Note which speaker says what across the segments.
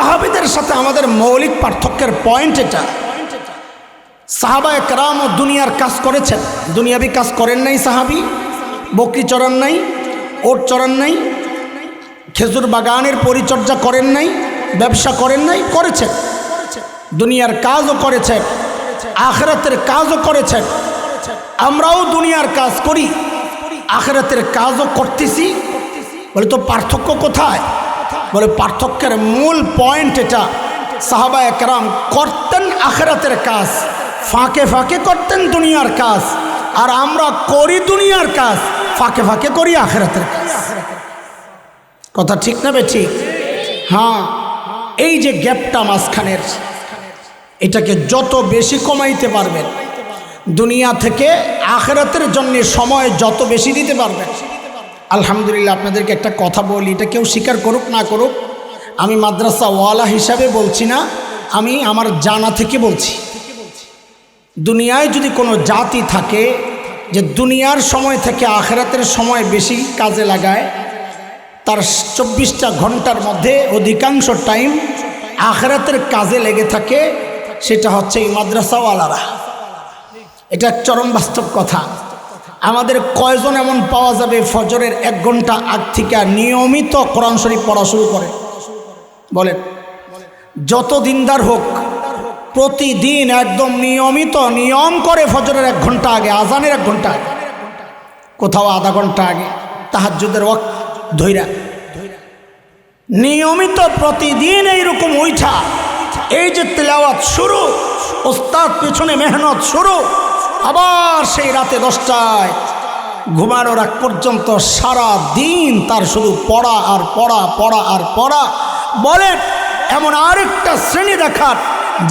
Speaker 1: সাহাবীদের সাথে আমাদের মৌলিক পার্থক্যের পয়েন্ট এটা, সাহাবায়ে কেরাম ও দুনিয়ার কাজ করেছেন, দুনিয়াবি কাজ করেন নাই। সাহাবী বকরি চড়ান নাই, ওট চড়ান নাই, খেজুর বাগানের পরিচর্যা করেন নাই, ব্যবসা করেন নাই, করেছেন। দুনিয়ার কাজও করেছেন, আখিরাতের কাজও করেছেন। আমরাও দুনিয়ার কাজ করি, আখিরাতের কাজও করতেছি। বলে তো পার্থক্য কোথায়? বলে পার্থক্যের মূল পয়েন্ট এটা, সাহাবায়ে কেরাম করতেন আখিরাতের কাজ, ফাঁকে ফাঁকে করতেন দুনিয়ার কাজ, আর আমরা করি দুনিয়ার কাজ, ফাঁকে ফাঁকে করি আখিরাতের কাজ। কথা ঠিক না বেঠিক? হ্যাঁ, এই যে গ্যাপটা মাঝখানের, এটাকে যত বেশি কমাইতে পারবেন, দুনিয়া থেকে আখিরাতের জন্য সময় যত বেশি দিতে পারবেন। আলহামদুলিল্লাহ, আপনাদেরকে একটা কথা বলি, এটা কেউ স্বীকার করুক না করুক, আমি মাদ্রাসাওয়ালা হিসাবে বলছি না, আমি আমার জানা থেকে বলছি। দুনিয়ায় যদি কোনো জাতি থাকে যে দুনিয়ার সময় থেকে আখিরাতের সময় বেশি কাজে লাগায়, তার 24টা ঘন্টার মধ্যে অধিকাংশ টাইম আখিরাতের কাজে লেগে থাকে, সেটা হচ্ছে এই মাদ্রাসাওয়ালারা। এটা চরম বাস্তব কথা। আমাদের কয়জন এমন পাওয়া যাবে ফজরের 1 ঘন্টা আগ থেকে নিয়মিত কোরআন শরীফ পড়া শুরু করে? বলেন, যত দিনদার হোক, প্রতিদিন একদম নিয়মিত নিয়ম করে ফজরের 1 ঘন্টা আগে, আজানের 1 ঘন্টা আগে, কোথাও আধা ঘন্টা আগে, তাহাজ্জুদের ওয়াক্ত ধইরা নিয়মিত প্রতিদিন এইরকম উঠা, এই যে তেলাওয়াত শুরু, ওস্তাদ পেছনে মেহনত শুরু, আবার সেই রাতে 10টায় ঘুমানোর আগ পর্যন্ত সারা দিন তার শুধু পড়া আর পড়া, পড়া আর পড়া। বলেন, এমন আরেকটা শ্রেণী দেখার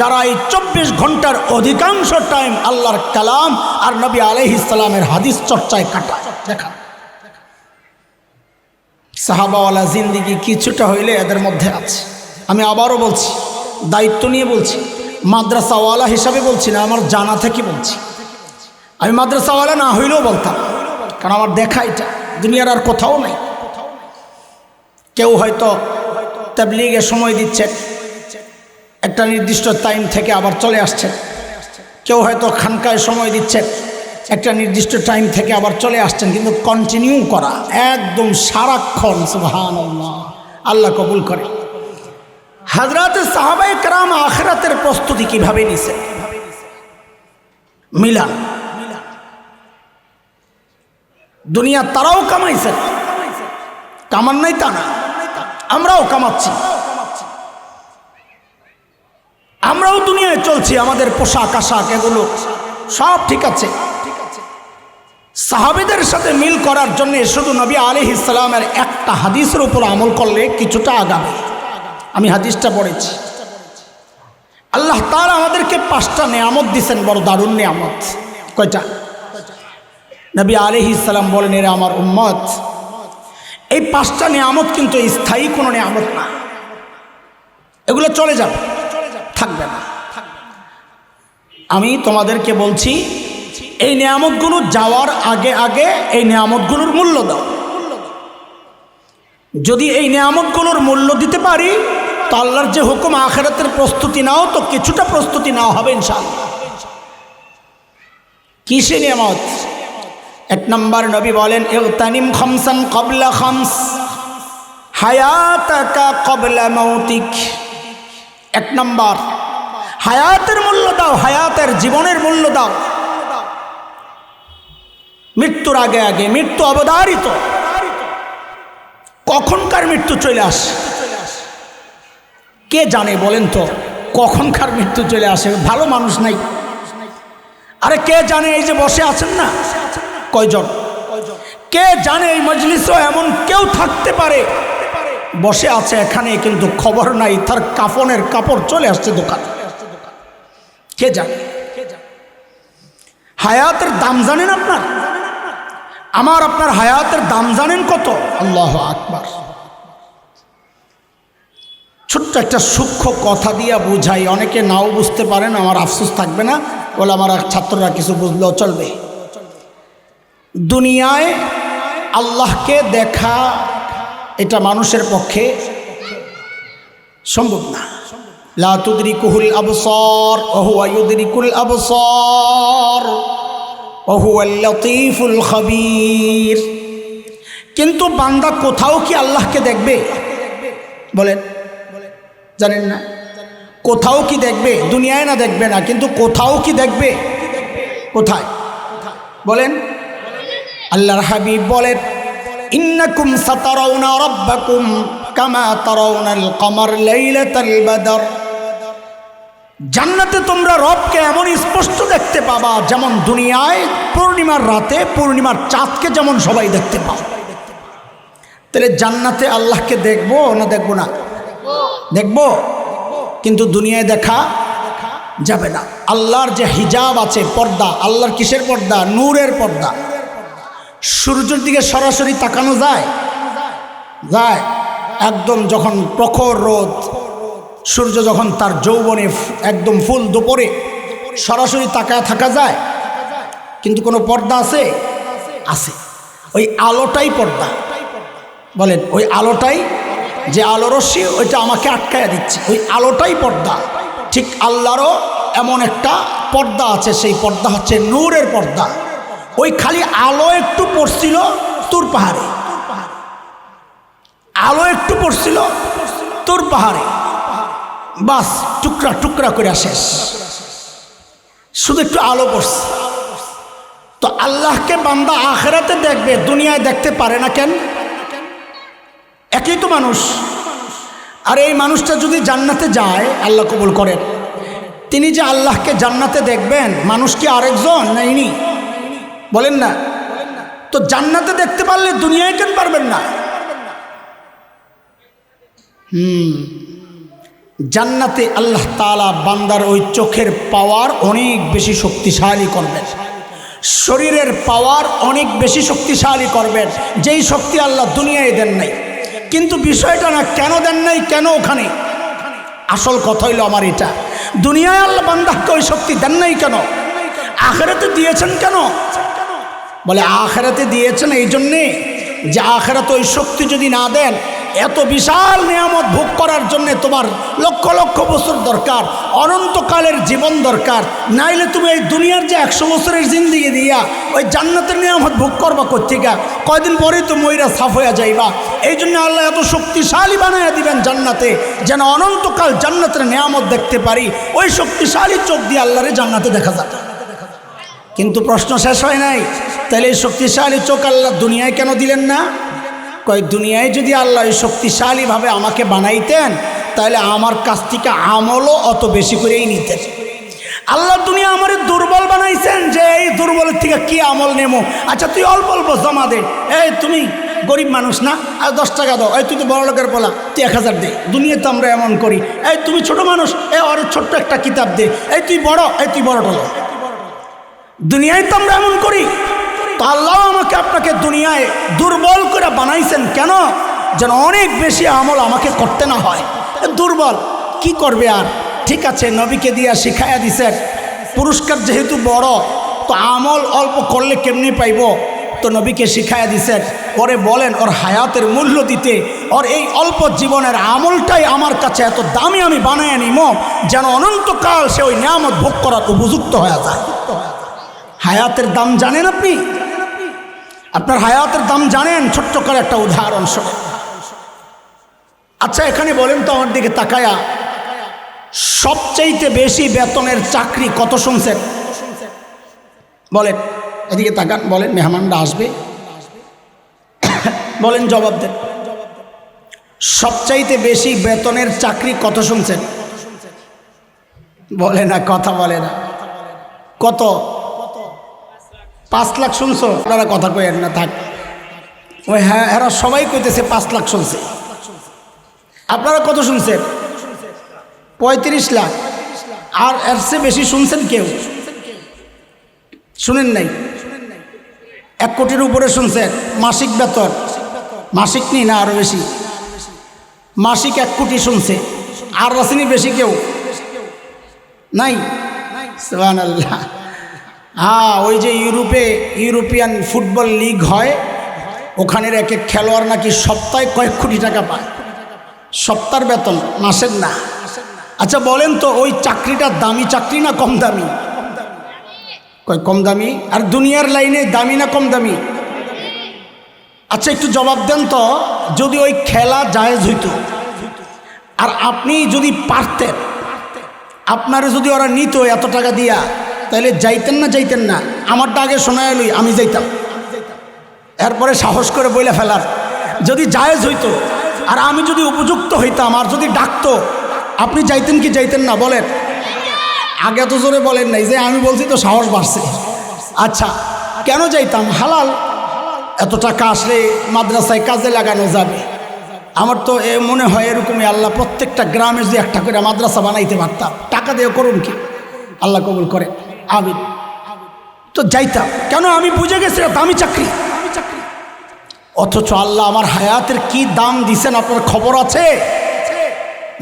Speaker 1: যারা এই 24 ঘন্টার অধিকাংশ টাইম আল্লাহর কালাম আর নবী আলাইহিস সালামের হাদিস চর্চায় কাটায়, দেখা। সাহাবাওয়ালা জিন্দিগি কিছুটা হইলে এদের মধ্যে আছে। আমি আবারও বলছি, দায়িত্ব নিয়ে বলছি, মাদ্রাসাওয়ালা হিসাবে বলছি না, আমার জানা থেকে বলছি। আমি মাদ্রাসাওয়ালা না হইলেও বলতাম, কারণ আমার দেখা এটা দুনিয়ার আর কোথাও নাই। কেউ হয়তো তাবলীগে সময় দিচ্ছেন, একটা নির্দিষ্ট টাইম থেকে আবার চলে আসছেন। কেউ হয়তো খানকায় সময় দিচ্ছেন, একটা নির্দিষ্ট টাইম থেকে আবার চলে আসছেন, কিন্তু কন্টিনিউ করা একদম সারাক্ষণ, সুবহানাল্লাহ, আল্লাহ কবুল করে। হযরত সাহাবায়ে কেরাম আখিরাতের প্রস্তুতি কিভাবে নিছেন? মিলান, দুনিয়া তারাও কামাইছেন, কামান নাই তা না, আমরাও কামাচ্ছি, আমরাও দুনিয়ায় চলছি, আমাদের পোশাক আশাক এগুলো সব ঠিক আছে। সাহাবীদের সাথে মিল করার জন্য শুধু নবী আলাইহিস সালামের একটা হাদিসের উপর আমল করলে কিছুটা আগাবে। আমি হাদিসটা পড়েছি। আল্লাহ তাআলা আমাদেরকে 5টা নেয়ামত দিয়েছেন, বড় দারুণ নেয়ামত। কয়টা? নবী আলাইহিস সালাম বলেন, এরা আমার উম্মত। এই 5টা নেয়ামত কিন্তু স্থায়ী কোনো নেয়ামত না, এগুলো চলে যাবে, থাকবে না। আমি তোমাদেরকে বলছি, এই নেয়ামতগুলো যাওয়ার আগে আগে এই নেয়ামতগুলোর মূল্য দাও। যদি এই নেয়ামতগুলোর মূল্য দিতে পারি, তো আল্লাহর যে হুকুম আখিরাতের প্রস্তুতি নাও, তো কিছুটা প্রস্তুতি নেওয়া হবে ইনশাআল্লাহ। কিসে নেয়ামত? 1 নম্বর, নবী বলেন, ইগতানিম খামসান ক্বাবলা খামস হায়াতাকা ক্বাবলা মাউতিক। 1 নম্বর, হায়াতের মূল্য দাও, হায়াতের জীবনের মূল্য দাও। মৃত্যুর আগে আগে, মৃত্যু অবধারিত, কখনকার মৃত্যু চলে আসে কে জানে? বলেন তো, কখনকার মৃত্যু চলে আসে? ভালো মানুষ নাই। আরে কে জানে? এই যে বসে আছেন না কয়জন, কে জানে এই মজলিসেও এমন কেউ থাকতে পারে, বসে আছে এখানে, কিন্তু খবর নাই তার কাফনের কাপড় চলে আসছে দোকানে। কে জানে? হায়াতের দাম জানেন আপনার? আমার আপনার হায়াতের দাম জানেন কত? আল্লাহু আকবার। ছোট্ট একটা সূক্ষ্ম কথা দিয়া বুঝাই, অনেকে নাও বুঝতে পারেন, আমার আফসোস থাকবে না, বলে আমার ছাত্ররা কিছু বুঝলেও চলবে। দুনিয়ায় আল্লাহকে দেখা এটা মানুষের পক্ষে সম্ভব না। লা তুদরিকুহুল আবসার ওয়া হুয়া ইউদরিকুল আবসার ওয়া হুয়াল লতীফুল খবীর। কিন্তু বান্দা কোথাও কি আল্লাহকে দেখবে? বলেন, জানেন না? কোথাও কি দেখবে? দুনিয়ায় না দেখবে না, কিন্তু কোথাও কি দেখবে? কোথায় বলেন? আল্লাহর হাবিব বলেন, ইন্নাকুম সাতারাউনা রাব্বাকুম কামা তারাউনাল কমার লাইলাতাল বদর। জান্নাতে তোমরা রবকে এমন স্পষ্ট দেখতে পাবা যেমন দুনিয়ায় পূর্ণিমার রাতে পূর্ণিমার চাঁদকে যেমন সবাই দেখতে পাও। তাহলে জান্নাতে আল্লাহকে দেখবো না দেখবো না? দেখবো, কিন্তু দুনিয়ায় দেখা যাবে না। আল্লাহর যে হিজাব আছে, পর্দা, আল্লাহর কিসের পর্দা? নূরের পর্দা। সূর্যের দিকে সরাসরি তাকানো যায়? যায়। একদম যখন প্রখর রোদ, সূর্য যখন তার যৌবনে একদম ফুল দুপুরে সরাসরি তাকায় থাকা যায়, কিন্তু কোনো পর্দা আছে? আছে। ওই আলোটাই পর্দা। বলেন, ওই আলোটাই, যে আলো রশ্মি ওইটা আমাকে আটকায়া দিচ্ছে, ওই আলোটাই পর্দা। ঠিক আল্লাহরও এমন একটা পর্দা আছে, সেই পর্দা হচ্ছে নূরের পর্দা। ওই খালি আলো একটু পড়ছিল তুর পাহাড়ে, আলো একটু পড়ছিল তুর পাহাড়ে, বাস টুকরা টুকরা করে শেষ, শুধু একটু আলো পড়ছে। তো আল্লাহকে বান্দা আখিরাতে দেখবে, দুনিয়ায় দেখতে পারে না কেন? একই তো মানুষ। আর এই মানুষটা যদি জান্নাতে যায়, আল্লাহ কবুল করেন, তিনি যে আল্লাহকে জান্নাতে দেখবেন, মানুষ কি আরেকজন? নাইনি, বলেন না? তো জান্নাতে দেখতে পারলে দুনিয়ায় কেন পারবেন না? জান্নাতে আল্লাহ তাআলা বান্দার ওই চোখের পাওয়ার অনেক বেশি শক্তিশালী করবেন, শরীরের পাওয়ার অনেক বেশি শক্তিশালী করবেন, যেই শক্তি আল্লাহ দুনিয়ায় দেন নাই। কিন্তু বিষয়টা না কেন দেন নাই, কেন ওখানে, আসল কথা হইল আমার এটা, দুনিয়ায় আল্লাহ বান্দাকে ওই শক্তি দেন নাই কেন, আখিরাতে দিয়েছেন কেন? বলে আখিরাতে দিয়েছেন এই জন্যে যে আখিরাতে ওই শক্তি যদি না দেন, এত বিশাল নিয়ামত ভোগ করার জন্য তোমার লক্ষ লক্ষ বছর দরকার, অনন্তকালের জীবন দরকার, নাইলে তুমি এই দুনিয়ার যে 100 বছরের জিন্দিগি দিয়া ওই জান্নাতের নিয়ামত ভোগ করবা কোত্থেকে? কয়দিন পরেই তো ময়রা সাফ হইয়া যাইবা। এই জন্য আল্লাহ এত শক্তিশালী বানাইয়া দিবেন জান্নাতে, যেন অনন্তকাল জান্নাতের নিয়ামত দেখতে পারি। ওই শক্তিশালী চোখ দিয়ে আল্লাহরে জান্নাতে দেখা যাবে। কিন্তু প্রশ্ন শেষ হয় নাই, তাহলে এই শক্তিশালী চোখ আল্লাহ দুনিয়ায় কেন দিলেন না? কয় দুনিয়ায় যদি আল্লাহ শক্তিশালীভাবে আমাকে বানাইতেন, তাহলে আমার কাছ থেকে আমলও অত বেশি করেই নিতেন। আল্লাহ দুনিয়া আমার দুর্বল বানাইছেন, যে এই দুর্বলের থেকে কি আমল নেমো? আচ্ছা তুই অল্প অল্প জমা দে, এই তুমি গরিব মানুষ না, আর 10 টাকা দাও, এই তুই তো বড় লোকের বলা, তুই 1000 দে। দুনিয়াতে আমরা এমন করি, এই তুমি ছোট মানুষ, এই ওর ছোট্ট একটা কিতাব দে, এই তুই বড়, এই তুই বড় টলো। দুনিয়ায় তো আমরা এমন করি। তো আল্লাহ আমাকে আপনাকে দুনিয়ায় দুর্বল করে বানাইছেন কেন? যেন অনেক বেশি আমল আমাকে করতে না হয়। দুর্বল কি করবে আর? ঠিক আছে, নবীকে দিয়া শিখাইয়া দিছেন, পুরস্কার যেহেতু বড়, তো আমল অল্প করলে কেমনি পাইব? তো নবীকে শিখাইয়া দিছেন, পরে বলেন ওর হায়াতের মূল্য দিতে, ওর এই অল্প জীবনের আমলটাই আমার কাছে এত দামি আমি বানাইয়া নিব, যেন অনন্তকাল সে ওই নিয়ামত ভোগ করার উপযুক্ত হয়ে যায়। হায়াতের দাম জানেন আপনি? আপনার হায়াতের দাম জানেন? ছোট্ট করে একটা উদাহরণ শোনেন। আচ্ছা এখানে বলেন তো আমার দিকে তাকায়া, সবচাইতে বেশি বেতনের চাকরি কত শুনছেন? বলেন, এদিকে তাকান, বলেন, মেহমানরা আসবে, বলেন, জবাব দেন। সবচাইতে বেশি বেতনের চাকরি কত শুনছেন? বলে না, কথা বলে না। কত? 5 লাখ শুনছো? আপনারা কথা কয়েন না, থাক। ওই হ্যাঁ, এরা সবাই কইতেছে 5 লাখ শুনছে। আপনারা কত শুনছেন? 35 লাখ। আর এর চেয়ে বেশি শুনছেন কেউ? শুনেন নাই? 1 কোটির উপরে শুনছেন মাসিক বেতন। মাসিক নি না, আরো বেশি। মাসিক 1 কোটি শুনছে। আর আসেনি বেশি কেউ? নাই? সুবহানাল্লাহ। হ্যাঁ, ওই যে ইউরোপিয়ান ফুটবল লিগ হয়, ওখানের এক এক খেলোয়াড় নাকি সপ্তাহে কয়েক কোটি টাকা পায়। সপ্তাহের বেতন, মাসের না। আচ্ছা বলেন তো ওই চাকরিটা দামি চাকরি না কম দামি? কম দামি। আর দুনিয়ার লাইনে দামি না কম দামি? আচ্ছা একটু জবাব দেন তো, যদি ওই খেলা জায়েজ হইতো আর আপনি যদি পারতেন, আপনারে যদি ওরা নিত এত টাকা দিয়া, তাহলে যাইতেন না যাইতেন না? আমারটা আগে শোনা এলই, আমি যাইতাম। এরপরে সাহস করে বইলে ফেলার, যদি জায়েজ হইতো আর আমি যদি উপযুক্ত হইতাম আর যদি ডাকতো, আপনি যাইতেন কি যাইতেন না বলেন? আগে তো জোরে বলেন নাই, যে আমি বলছি তো সাহস বাড়ছে। আচ্ছা কেন যাইতাম? হালাল, এত টাকা আসলে মাদ্রাসায় কাজে লাগানো যাবে। আমার তো মনে হয় এরকমই, আল্লাহ প্রত্যেকটা গ্রামে যে একটা করে মাদ্রাসা বানাইতে পারতাম, টাকা দিয়ে করুন কি, আল্লাহ কবুল করে, আমিন। তো যাইতাম, কেন? আমি বুঝে গেছি দামি চাকরি। অথচ আল্লাহ আমার হায়াতের কি দাম দিছেন আপনার খবর আছে?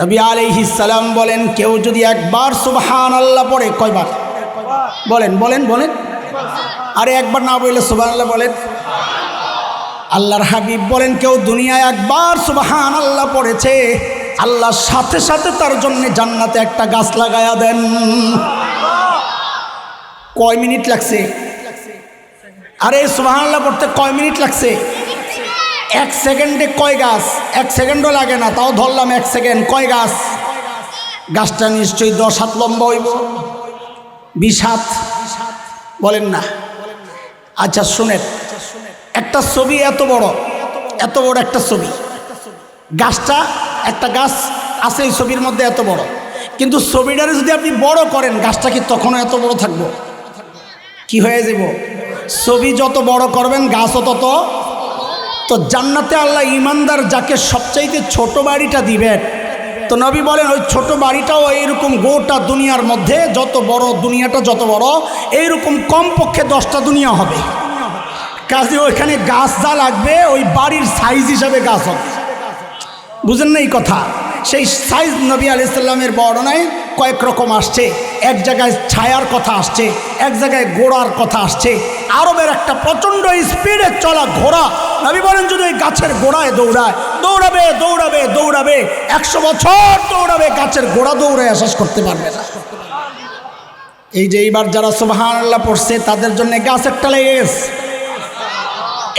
Speaker 1: নবী আলাইহিস সালাম বলেন, কেউ যদি একবার সুবহানাল্লাহ পড়ে, কয়বার বলেন বলেন বলেন? আরে একবার না বললে সুবহানাল্লাহ বলেন। আল্লাহর হাবিব বলেন, কেউ দুনিয়ায় একবার সুবহানাল্লাহ পড়েছে, আল্লাহ সাথে সাথে তার জন্য জান্নাতে একটা গাছ লাগায়া দেন। কয় মিনিট লাগছে? আরে সুবহানাল্লাহ পড়তে কয় মিনিট লাগছে? 1 সেকেন্ডে কয় গাছ? 1 সেকেন্ডও লাগে না, তাও ধরলাম 1 সেকেন্ড। কয় গাছ? গাছটা নিশ্চয়ই 10 হাত লম্বা হইব, 20 হাত, বলেন না? আচ্ছা শুনেন, একটা ছবি এত বড় একটা ছবি, গাছটা একটা গাছ আছে এই ছবির মধ্যে এত বড়, কিন্তু ছবিটারে যদি আপনি বড় করেন, গাছটা কি তখনও এত বড় থাকবো? কি হয়ে যাব? ছবি যত বড় করবেন গাছও তত। তো জান্নাতে আল্লাহ ইমানদার যাকে সবচাইতে ছোট বাড়িটা দিবেন, তো নবী বলেন ওই ছোট বাড়িটাও এইরকম গোটা দুনিয়ার মধ্যে যত বড়, দুনিয়াটা যত বড়, এইরকম কমপক্ষে 10টা দুনিয়া হবে। কাজে ওইখানে গাছ যা লাগবে ওই বাড়ির সাইজ হিসাবে গাছ হবে। বুঝেন না এই কথা? সেই সাইজ নবী আলাইহিস সালামের বর্ণনায় কয়েক রকম আসছে। এক জায়গায় ছায়ার কথা আসছে, এক জায়গায় ঘোড়ার কথা আসছে। আরবের একটা প্রচণ্ড স্পিডে চলা ঘোড়া, নবী বলেন যদি ওই গাছের গোড়ায় দৌড়ায়, দৌড়াবে দৌড়াবে দৌড়াবে 100 বছর দৌড়াবে, গাছের গোড়া দৌড়ায় শেষ করতে পারবে না। এই যে এইবার যারা সুবহানাল্লাহ পড়ছে তাদের জন্য গাছ একটা লেগে গেছে।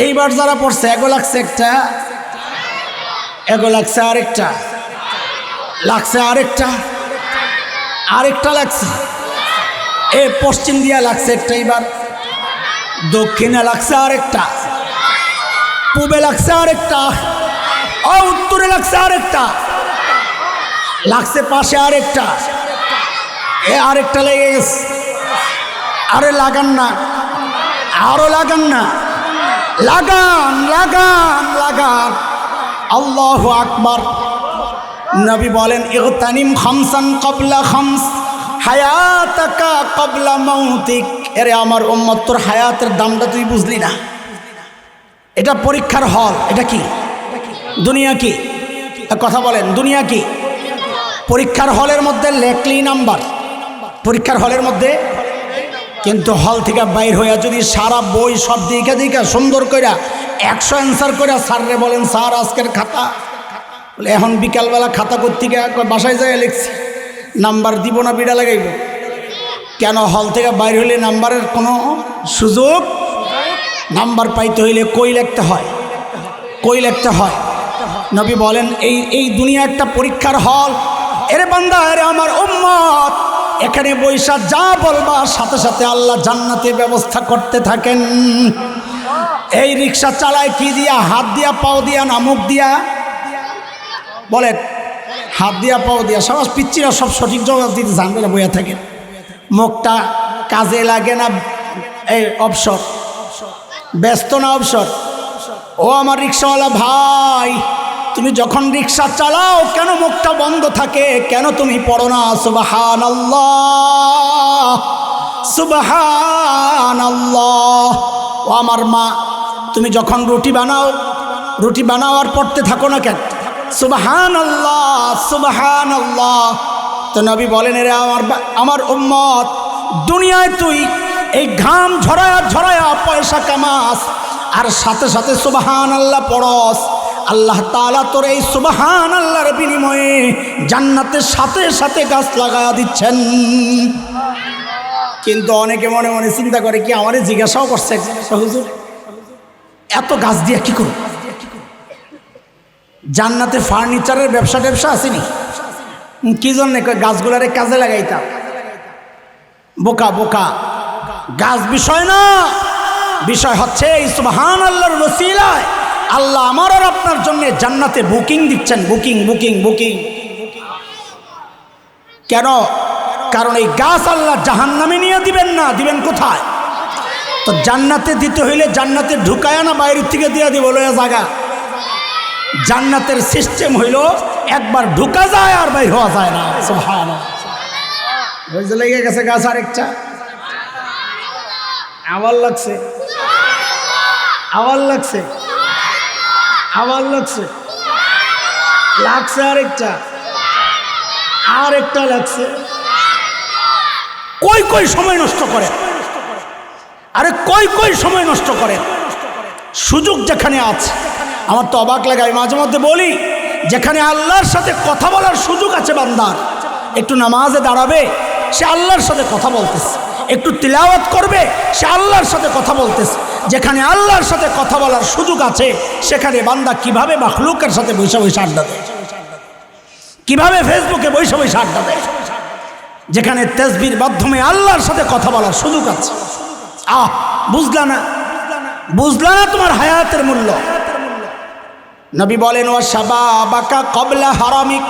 Speaker 1: এইবার যারা পড়ছে এগো লাগছে একটা, এগো লাগছে আরেকটা, লাগছে আরেকটা, আরেকটা লাগছে, এ পশ্চিম দিয়া লাগছে একটা, এইবার দক্ষিণে লাগছে আরেকটা, পূবে লাগছে আরেকটা, উত্তরে লাগছে আরেকটা, লাগছে পাশে আরেকটা, এ আরেকটা লেগে গেছে। আরে লাগান না, আরো লাগান না, লাগান লাগান লাগান। আল্লাহু আকবার। নবী বলেন, ইগতানিম খামসান ক্বাবলা খামস, হায়াতাকা ক্বাবলা মাউতিক। এরে আমার উম্মত, তোর হায়াতের দামটা তুই বুঝলি না। এটা পরীক্ষার হল। এটা কি দুনিয়া? কি কথা বলেন? দুনিয়া কি? পরীক্ষার হলের মধ্যে লেখলি নাম্বার, পরীক্ষার হলের মধ্যে। কিন্তু হল থেকে বাইর হইয়া যদি সারা বই সব দিকে দিকে সুন্দর কইরা 100 অ্যান্সার করে স্যাররে বলেন, স্যার আজকের খাতা, বলে এখন বিকালবেলা খাতা করতে গিয়ে বাসায় যায় লিখছি, নাম্বার দিব না বিড়া লাগাইব? কেন? হল থেকে বাইর হইলে নাম্বারের কোনো সুযোগ। নাম্বার পাইতে হইলে কই লিখতে হয়, কই লিখতে হয়। নবী বলেন এই দুনিয়া একটা পরীক্ষার হল। এরে বান্দা, এরে আমার উম্মত, এখানে বৈশা যা বলবা সাথে সাথে আল্লাহ জান্নাতের ব্যবস্থা করতে থাকেন। এই রিক্সা চালায় কি দিয়া? হাত দিয়া, পাও দিয়া না মুখ দিয়া? বলেন, হাত দিয়া পাও দিয়া। সবাই পিচ্ছিরা সব সঠিক জবাব দিতে জানবে না, বইয়া থাকেন। মুখটা কাজে লাগে না, এই অবসর, ব্যস্ত না অবসর। ও আমার রিক্সাওয়ালা ভাই, তুমি যখন রিক্সা চালাও কেন মুখটা বন্ধ থাকে? কেন তুমি পড়ো না সুবহানাল্লাহ সুবহানাল্লাহ? ও আমার মা, তুমি যখন রুটি বানাও, রুটি বানাও আর পড়তে থাকো না কেন সুবহানাল্লাহ সুবহানাল্লাহ? তো নবী বলেন, এরা আমার উম্মত, দুনিয়ায় তুই এই ঘাম ঝরায়া ঝরায়া পয়সা কামাস আর সাথে সাথে সুবহানাল্লাহ পড়স, আল্লাহ তাআলা তোর এই সুবহান আল্লাহর বিনিময়ে জান্নাতের সাথে সাথে গাছ লাগায়া দিচ্ছেন। কিন্তু অনেকে মনে মনে চিন্তা করে, কি আমারে জিজ্ঞাসাও করছে হুজুর এত গাছ দিয়ে কি করব? জান্নাতে ফার্নিচারের ব্যবসা আসেনি, কি জন্য গাছগুলারে কাজে লাগাইতাম? বোকা বোকা, গাছ বিষয় না, বিষয় হচ্ছে এই সুবহান আল্লাহর ওসিলায় আল্লাহ আমার আর আপনার জন্য জান্নাতে বুকিং দিচ্ছেন। বুকিং বুকিং বুকিং কেন? কারণ এই গাছ আল্লাহ জাহান্নামে নিয়ে দিবেন না, দিবেন কোথায়? তো জান্নাতে দিতে হইলে জান্নাতে ঢুকায় না বাইরের থেকে দিয়ে দিব লয়া জায়গা। জান্নাতের সিস্টেম হইল একবার ঢুকা যায় আর বাইর হওয়া যায় না। সুবহানাল্লাহ, বুঝতে লেগে গেছে গাছ আরেকটা। আওয়াজ লাগছে, আওয়াজ লাগছে, আওয়াজ লাগছে, লাগছে আরেকটা, আরেকটা লাগছে। কই কই সময় নষ্ট করে, আরে কই কই সময় নষ্ট করে। সুযোগ যেখানে আছে, আমার তো অবাক লাগে, আমি মাঝে মধ্যে বলি, যেখানে আল্লাহর সাথে কথা বলার সুযোগ আছে বান্দার, একটু নামাজে দাঁড়াবে, সে আল্লাহর সাথে কথা বলতেছে, একটু তিলাওয়াত করবে, সে আল্লাহর সাথে কথা বলতেছে। যেখানে আল্লাহর সাথে কথা বলার সুযোগ আছে, সেখানে বান্দা কিভাবে মাখলুকের সাথে বৈশা বৈশা আড্ডা দেয়, কিভাবে ফেসবুকে বৈশা বৈশা আড্ডা দেয়। যেখানে তাসবিহর মাধ্যমে আল্লাহর সাথে কথা বলার সুযোগ আছে। বুঝলা না, বুঝলা না তোমার হায়াতের মূল্য। নবী বলেন, ওয়া শাবাবাকা ক্বাবলা হারামিক,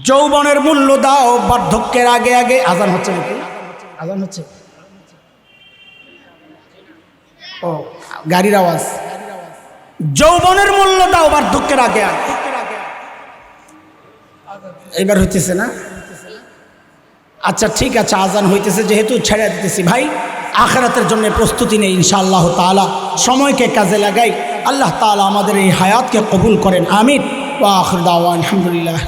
Speaker 1: যৌবনের মূল্য দাও বার্ধক্যের আগে আগে। আজান হচ্ছে নাকি? আজান হচ্ছে? ও গাড়ির আওয়াজ। যৌবনের মূল্য দাও বার্ধক্যের আগে আগে। এবার হইতেছে না? আচ্ছা ঠিক আছে, আজান হইতেছে যেহেতু ছেড়ে দিতেছি। ভাই, আখিরাতের জন্য প্রস্তুতি নেই ইনশাআল্লাহ তাআলা, সময়কে কাজে লাগাই। আল্লাহ তাআলা আমাদের এই হায়াতকে কবুল করেন, আমিন। ওয়া আখির দাওয়ানা আলহামদুলিল্লাহ।